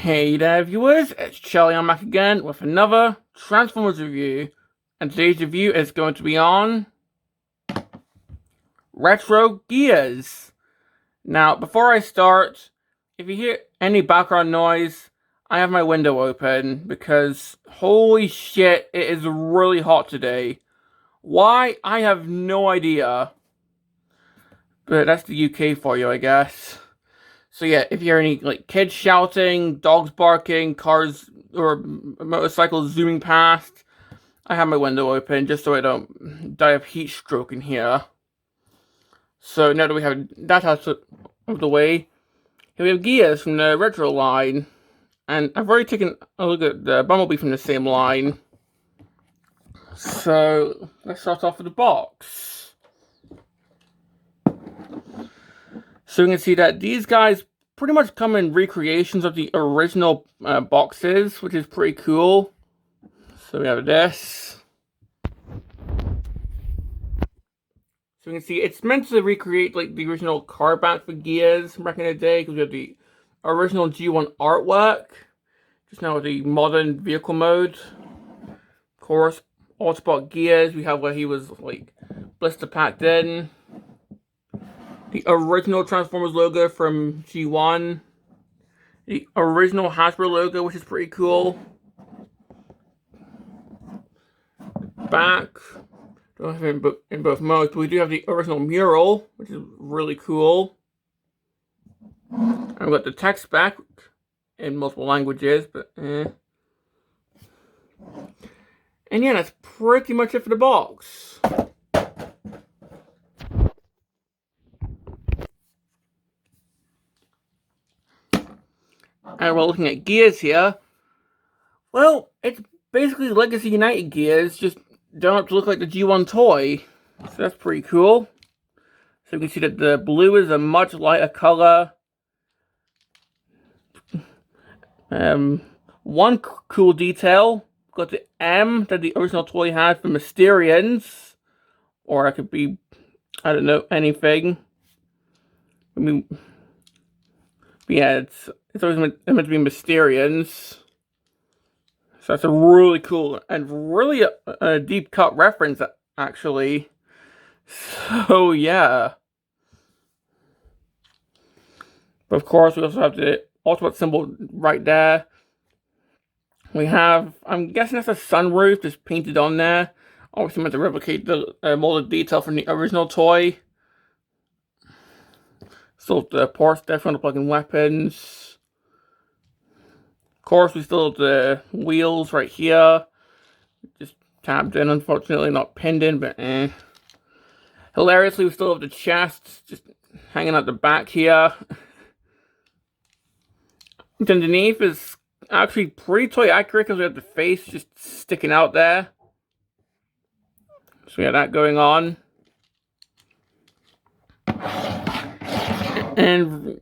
Hey there viewers, it's Charlie. I'm back again with another Transformers review, and today's review is going to be on Retro Gears. Now, before I start, if you hear any background noise, I have my window open because holy shit, it is really hot today. Why? I have no idea. But that's the UK for you, I guess. So yeah, if you hear any like kids shouting, dogs barking, cars or motorcycles zooming past, I have my window open just so I don't die of heat stroke in here. So now that we have that out of the way, here we have Gears from the Retro line. And I've already taken a look at the Bumblebee from the same line. So let's start off with the box. So you can see that these guys pretty much come in recreations of the original boxes, which is pretty cool. So we have this. So you can see it's meant to recreate like the original car back for Gears back in the day, because we have the original G1 artwork, just now with the modern vehicle mode. Of course, Autobot Gears, we have where he was like blister packed in. The original Transformers logo from G1. The original Hasbro logo, which is pretty cool. Back. Don't have it in both modes, but we do have the original mural, which is really cool. I've got the text back in multiple languages, but And yeah, that's pretty much it for the box. And we're looking at Gears here. Well, it's basically Legacy United Gears, just don't have to look like the G1 toy. So that's pretty cool. So you can see that the blue is a much lighter color. One cool detail, got the M that the original toy had for Mysterians. Or it could be, I don't know, anything. I mean, but yeah, it's always meant to be Mysterians. So that's a really cool and really a deep cut reference, actually. So yeah. But of course, we also have the Autobot symbol right there. We have, I'm guessing that's a sunroof just painted on there. Obviously meant to replicate the molded detail from the original toy. Still the ports there for the plug-in weapons. Of course, we still have the wheels right here. Just tabbed in, unfortunately, not pinned in, but Hilariously, we still have the chest just hanging out the back here. And underneath is actually pretty toy accurate because we have the face just sticking out there. So we have that going on. And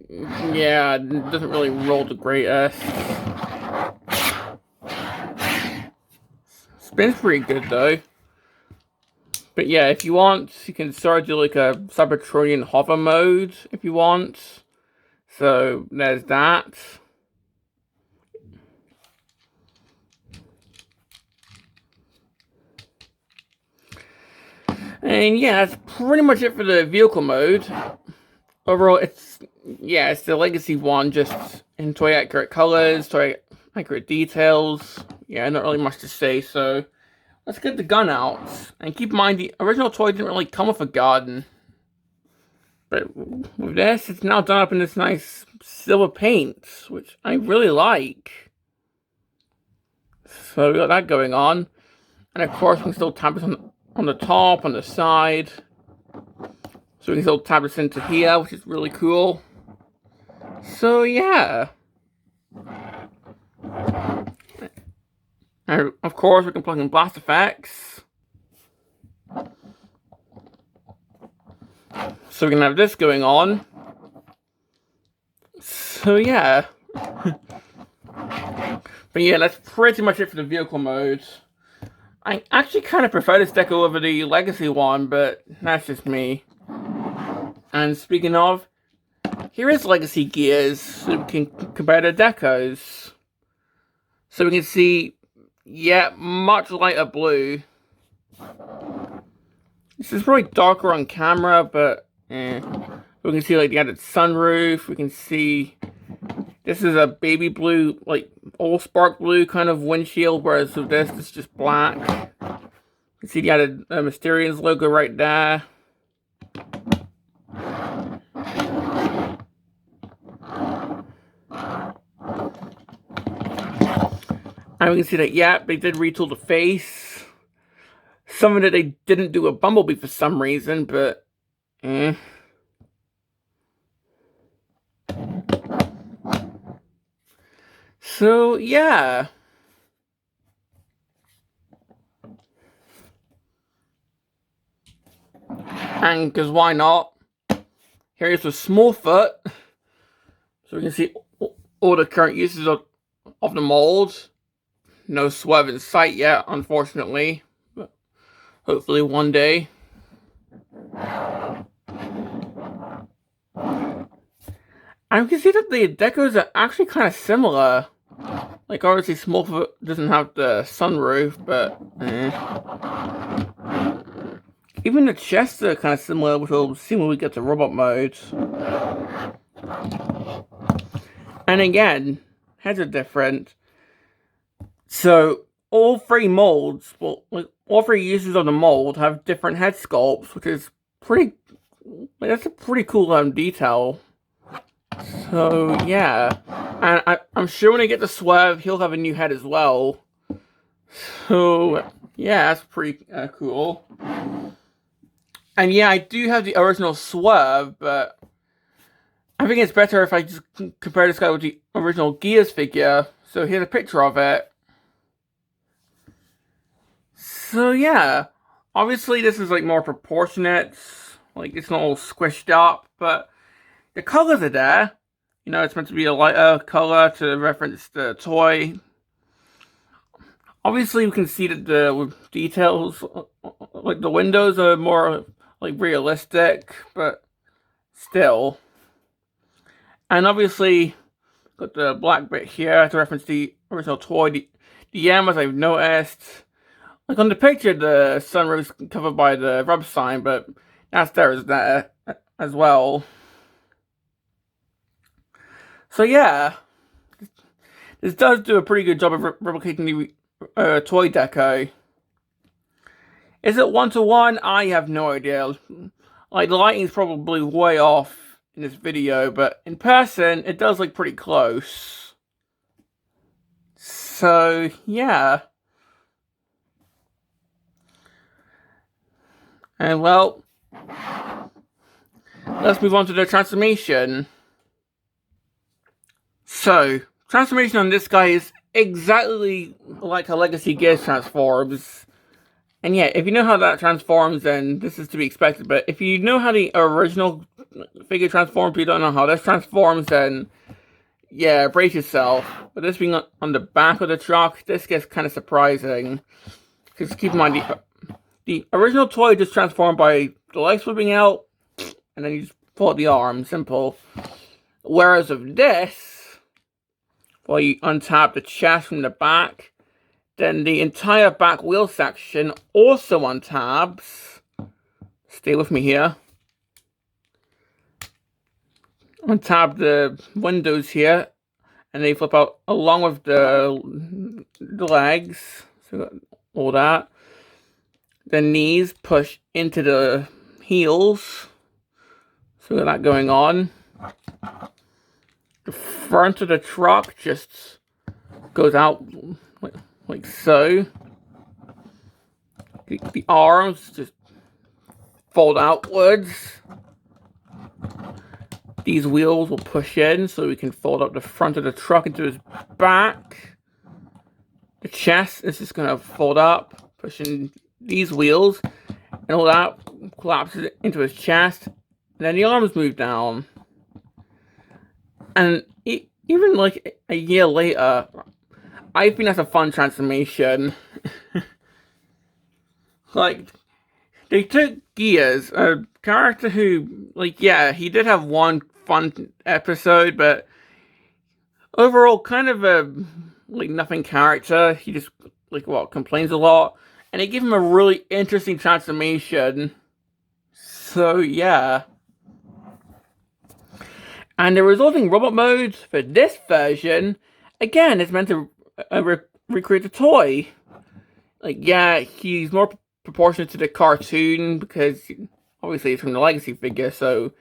yeah, it doesn't really roll the greatest. Spins pretty good though. But yeah, if you want, you can start to do like a Cybertronian hover mode if you want. So there's that. And yeah, that's pretty much it for the vehicle mode. Overall, it's the Legacy one, just in toy accurate colors, toy accurate details. Yeah, not really much to say, so let's get the gun out. And keep in mind, the original toy didn't really come with a gun. But with this, it's now done up in this nice silver paint, which I really like. So we got that going on. And of course, we can still tap this on the top, on the side. So we can still tap this into here, which is really cool. So yeah. And of course, we can plug in blast effects. So we can have this going on. So yeah. But yeah, that's pretty much it for the vehicle mode. I actually kind of prefer this deco over the Legacy one, but that's just me. And speaking of, here is Legacy Gears, so we can compare the decos. So we can see, yeah, much lighter blue. This is probably darker on camera, but we can see like the added sunroof. We can see this is a baby blue, like all spark blue kind of windshield, whereas with this, it's just black. You can see the added Mysterians logo right there. And we can see that, yeah, they did retool the face. Something that they didn't do a Bumblebee for some reason, but So, yeah. And because why not? Here's a Smallfoot. So we can see all the current uses of the mold. No swerve in sight yet, unfortunately. But hopefully one day. And we can see that the decos are actually kind of similar. Like, obviously Smallfoot doesn't have the sunroof, but even the chests are kind of similar, which we'll see when we get to robot mode. And again, heads are different. So all three molds, well, like all three uses of the mold have different head sculpts, which is pretty. Like, that's a pretty cool detail. So yeah, and I'm sure when I get to Swerve, he'll have a new head as well. So yeah, that's pretty cool. And yeah, I do have the original Swerve, but I think it's better if I just compare this guy with the original Gears figure. So here's a picture of it. So yeah, obviously this is like more proportionate, like it's not all squished up, but the colors are there. You know, it's meant to be a lighter color to reference the toy. Obviously we can see that the details, like the windows are more like realistic, but still. And obviously got the black bit here to reference the original toy. The M, as I've noticed. Like on the picture, the sunroof's covered by the rub sign, but that's there as well. So yeah, this does do a pretty good job of replicating the toy deco. Is it 1-to-1? I have no idea. Like, the lighting's probably way off in this video, but in person, it does look pretty close. So, yeah. And well, let's move on to the transformation. So, transformation on this guy is exactly like how Legacy Gears transforms. And yeah, if you know how that transforms, then this is to be expected. But if you know how the original figure transforms, but you don't know how this transforms, then yeah, brace yourself. But this being on the back of the truck, this gets kind of surprising. Because keep in mind, the original toy just transformed by the legs flipping out, and then you just pull out the arm, simple. Whereas with this, well, you untap the chest from the back, then the entire back wheel section also untabs. Stay with me here. Untab the windows here, and they flip out along with the legs. So all that. The knees push into the heels. So we got that going on. The front of the truck just goes out like so. The arms just fold outwards. These wheels will push in so we can fold up the front of the truck into his back. The chest is just going to fold up, pushing these wheels, and all that collapses into his chest. And then the arms move down. And even like a year later, I think that's a fun transformation. Like, they took Gears, a character who, like, yeah, he did have one fun episode, but overall kind of a like nothing character. He just complains a lot, and they give him a really interesting transformation. So yeah. And the resulting robot mode for this version, again, is meant to recreate the toy. Like, yeah, he's more proportionate to the cartoon because obviously it's from the Legacy figure, so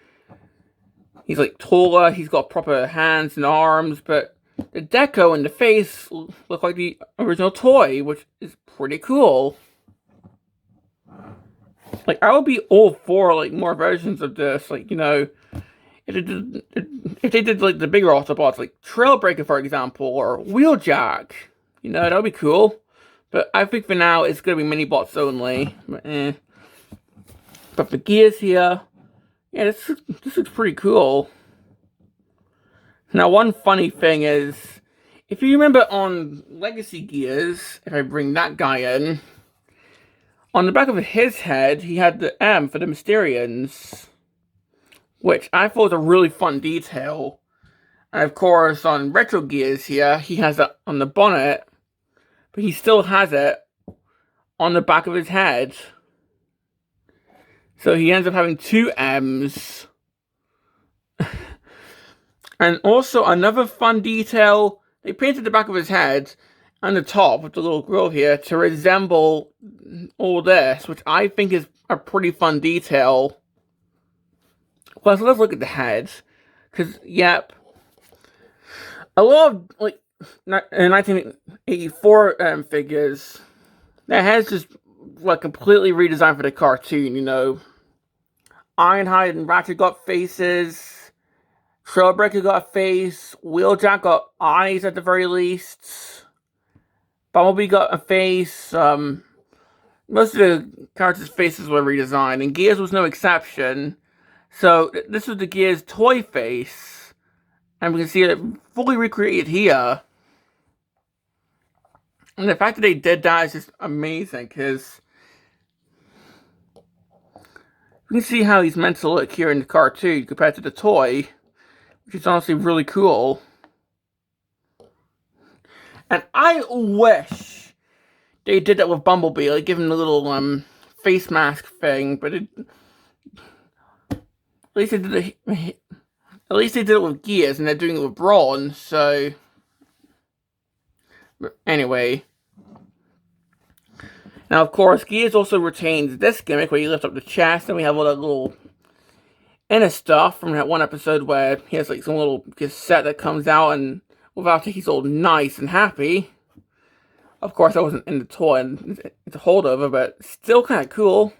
he's like taller, he's got proper hands and arms, but the deco and the face look like the original toy, which is pretty cool. Like, I would be all for like more versions of this, like, you know, if they did like the bigger Autobots, like Trailbreaker, for example, or Wheeljack, you know, that would be cool. But I think for now, it's going to be mini-bots only. But for Gears here, yeah, this looks pretty cool. Now, one funny thing is, if you remember on Legacy Gears, if I bring that guy in, on the back of his head, he had the M for the Mysterians, which I thought was a really fun detail. And of course, on Retro Gears here, he has that on the bonnet, but he still has it on the back of his head. So he ends up having two M's. And also, another fun detail, they painted the back of his head and the top with the little grill here to resemble all this, which I think is a pretty fun detail. Well, so let's look at the head. Because, yep, a lot of, like, 1984 figures, their heads just, like, completely redesigned for the cartoon, you know. Ironhide and Ratchet got faces. Trailbreaker got a face. Wheeljack got eyes at the very least. Bumblebee got a face. Most of the characters' faces were redesigned, and Gears was no exception. So, this was the Gears toy face. And we can see it fully recreated here. And the fact that they did that is just amazing, because you can see how he's meant to look here in the cartoon compared to the toy, which is honestly really cool. And I wish they did that with Bumblebee, like give him the little face mask thing, but at least they did it. At least they did it with Gears, and they're doing it with Brawn. So, but anyway. Now, of course, Gears also retains this gimmick where you lift up the chest, and we have all that little inner stuff from that one episode where he has like some little cassette that comes out, and without it, he's all nice and happy. Of course, I wasn't in the toy, and it's a holdover, but still kind of cool.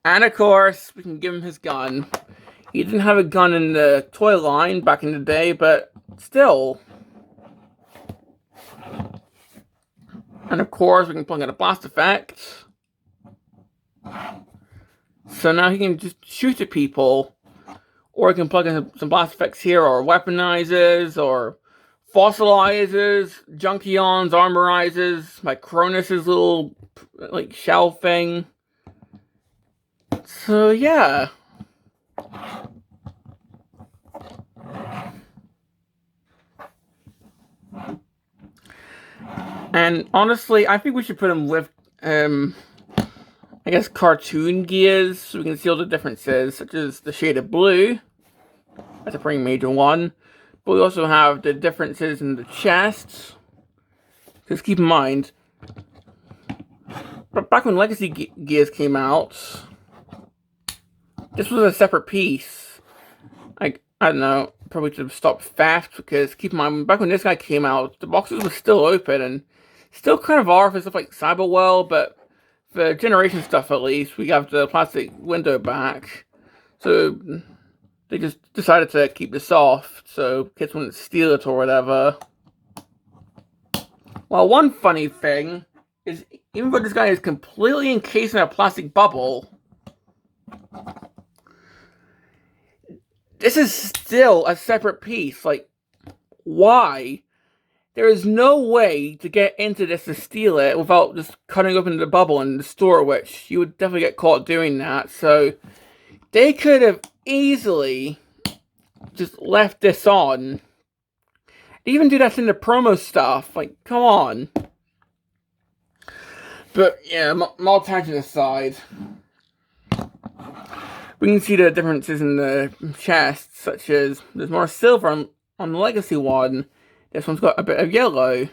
And of course, we can give him his gun. He didn't have a gun in the toy line back in the day, but still. And of course, we can plug in a blast effect. So now he can just shoot at people. Or he can plug in some blast effects here, or weaponizers, or fossilizers, Junkions, armorizers, like Cronus's little, like, shell thing. So, yeah. And honestly, I think we should put him with, I guess, cartoon Gears, so we can see all the differences, such as the shade of blue. That's a pretty major one. But we also have the differences in the chest. Because keep in mind, back when Legacy Gears came out, this was a separate piece. Like, I don't know, probably should have stopped fast, because keep in mind, back when this guy came out, the boxes were still open, and still kind of are for stuff like Cyberwell, but for Generation stuff at least, we have the plastic window back. So they just decided to keep this soft, so kids wouldn't steal it or whatever. Well, one funny thing is, even though this guy is completely encased in a plastic bubble, this is still a separate piece. Like, why? There is no way to get into this to steal it without just cutting open the bubble in the store, which you would definitely get caught doing that. So they could have easily just left this on, They even do that in the promo stuff. Like, come on. But yeah, more tangent aside, we can see the differences in the chest, such as there's more silver on the Legacy one. This one's got a bit of yellow.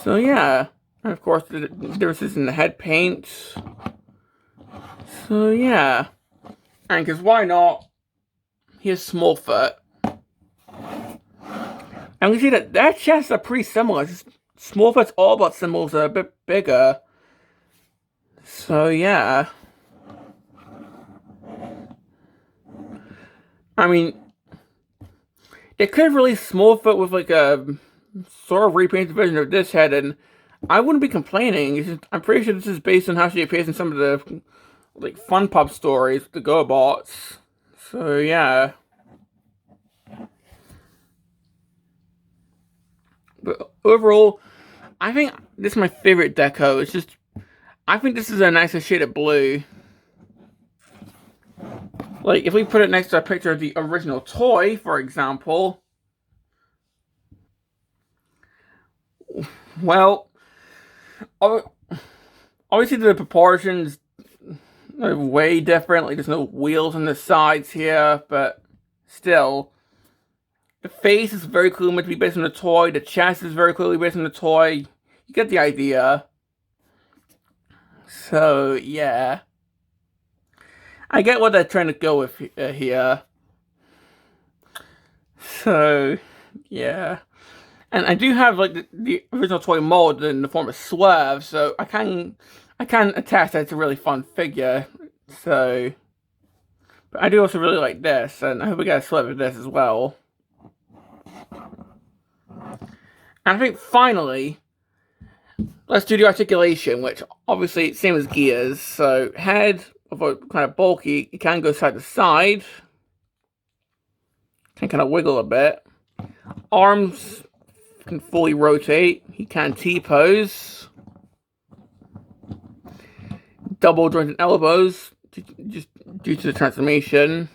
So yeah, and of course the differences in the head paint. So yeah, and because why not? Here's Smallfoot. And we see that their chests are pretty similar. Smallfoot's all but symbols are a bit bigger. So yeah. I mean, they could release Smallfoot with like a sort of repainted version of this head, and I wouldn't be complaining. I'm pretty sure this is based on how she appears in some of the like Fun Pop stories, the GoBots. So yeah. But overall, I think this is my favorite deco. It's just, I think this is a nicer shade of blue. Like, if we put it next to a picture of the original toy, for example, well, obviously the proportions are way different. Like, there's no wheels on the sides here, but still, the face is very clearly meant to be based on the toy. The chest is very clearly based on the toy. You get the idea. So, yeah. I get what they're trying to go with here. So, yeah. And I do have like the original toy mold in the form of Swerve, so I can attest that it's a really fun figure. So, but I do also really like this, and I hope we get a Swerve of this as well. And I think finally, let's do the articulation, which obviously same as Gears. So head, although kind of bulky, it can go side to side. Can kind of wiggle a bit. Arms can fully rotate. He can T-pose. Double jointed elbows, just due to the transformation.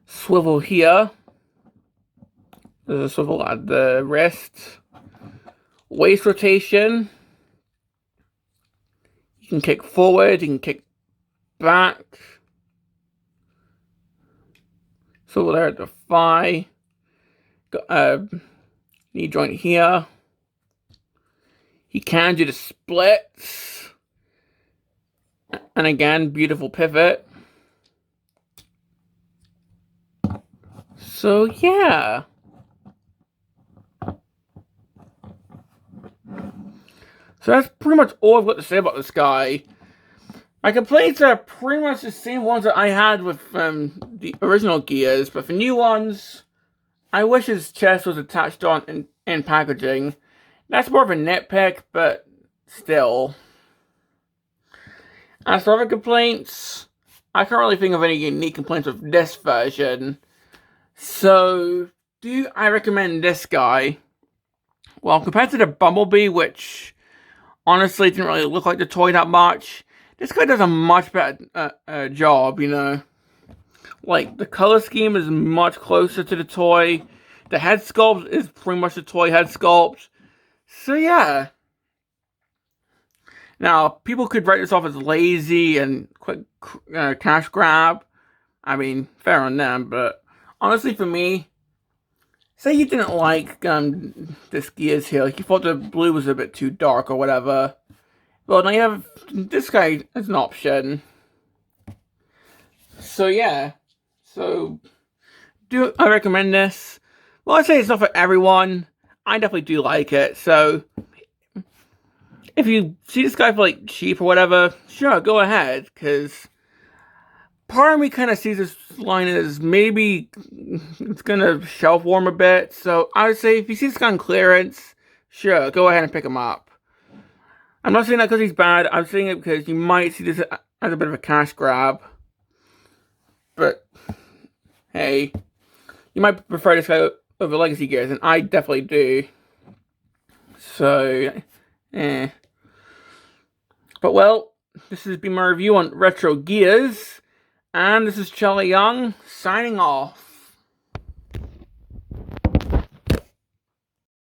Swivel here. There's a swivel at the wrist. Waist rotation. You can kick forward, you can kick back. Swivel there at the thigh. Got knee joint here. He can do the splits. And again, beautiful pivot. So yeah. So that's pretty much all I've got to say about this guy. My complaints are pretty much the same ones that I had with the original Gears, but for new ones, I wish his chest was attached on in packaging. That's more of a nitpick, but still. As for other complaints, I can't really think of any unique complaints with this version. So, do I recommend this guy? Well, compared to the Bumblebee, which honestly didn't really look like the toy that much, this guy does a much better job, you know. Like, the color scheme is much closer to the toy. The head sculpt is pretty much the toy head sculpt. So, yeah. Now, people could write this off as lazy and quick cash grab. I mean, fair on them, but honestly for me, say you didn't like this Gears here, like you thought the blue was a bit too dark or whatever, well, now you have this guy as an option. So yeah, so do I recommend this? Well, I'd say it's not for everyone. I definitely do like it, so if you see this guy for like cheap or whatever, sure, go ahead, because part of me kind of sees this line as maybe it's gonna shelf warm a bit. So I would say if you see this guy on clearance, sure, go ahead and pick him up. I'm not saying that because he's bad. I'm saying it because you might see this as a bit of a cash grab. But hey, you might prefer this guy over Legacy Gears, and I definitely do. So, But well, this has been my review on Retro Gears. And this is Charlie Young, signing off.